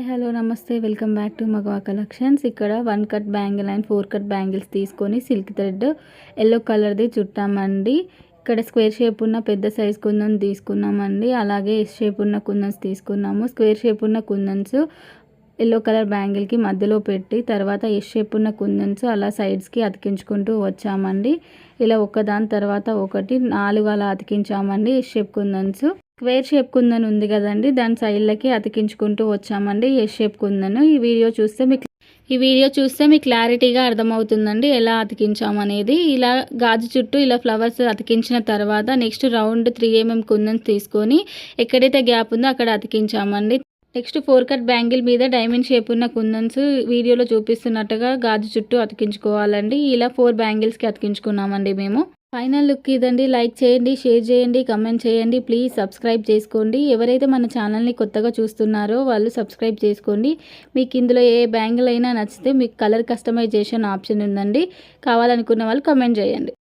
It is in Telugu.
హాయ్ హలో నమస్తే వెల్కమ్ బ్యాక్ టు మగవా కలెక్షన్స్. ఇక్కడ 1 cut bangle and 4 cut bangles తీసుకొని సిల్క్ థ్రెడ్ ఎల్లో కలర్ది చుట్టామండి. ఇక్కడ స్క్వేర్ షేప్ ఉన్న పెద్ద సైజ్ కుందన్స్ తీసుకున్నామండి. అలాగే ఎస్ షేప్ ఉన్న కుందన్స్ తీసుకున్నాము. స్క్వేర్ షేప్ ఉన్న కుందన్స్ ఎల్లో కలర్ బ్యాంగిల్కి మధ్యలో పెట్టి తర్వాత ఎస్ షేప్ ఉన్న కుందన్స్ అలా సైడ్స్కి అతికించుకుంటూ వచ్చామండి. ఇలా ఒకదాని తర్వాత ఒకటి 4 అలా అతికించామండి. ఎస్ షేప్ కుందన్స్ స్క్వేర్ షేప్ కుందన్ ఉంది కదండి, దాని సైడ్లకి అతికించుకుంటూ వచ్చామండి ఎస్ షేప్ కుందన్. ఈ వీడియో చూస్తే మీకు క్లారిటీగా అర్థమవుతుందండి ఎలా అతికించామనేది. ఇలా గాజు చుట్టూ ఇలా ఫ్లవర్స్ అతికించిన తర్వాత నెక్స్ట్ రౌండ్ 3mm కుందన్స్ తీసుకొని ఎక్కడైతే గ్యాప్ ఉందో అక్కడ అతికించామండి. నెక్స్ట్ 4 కట్ బ్యాంగిల్ మీద డైమండ్ షేప్ ఉన్న కుందన్స్ వీడియోలో చూపిస్తున్నట్టుగా గాజు చుట్టూ అతికించుకోవాలండి. ఇలా 4 బ్యాంగిల్స్కి అతికించుకున్నామండి మేము. ఫైనల్ లుక్ ఇదండి. లైక్ చేయండి, షేర్ చేయండి, కమెంట్ చేయండి. ప్లీజ్ సబ్స్క్రైబ్ చేసుకోండి. ఎవరైతే మన ఛానల్ని కొత్తగా చూస్తున్నారో వాళ్ళు సబ్స్క్రైబ్ చేసుకోండి. మీకు ఇందులో ఏ బ్యాంగిల్ అయినా నచ్చితే మీకు కలర్ కస్టమైజేషన్ ఆప్షన్ ఉందండి. కావాలనుకున్న వాళ్ళు కమెంట్ చేయండి.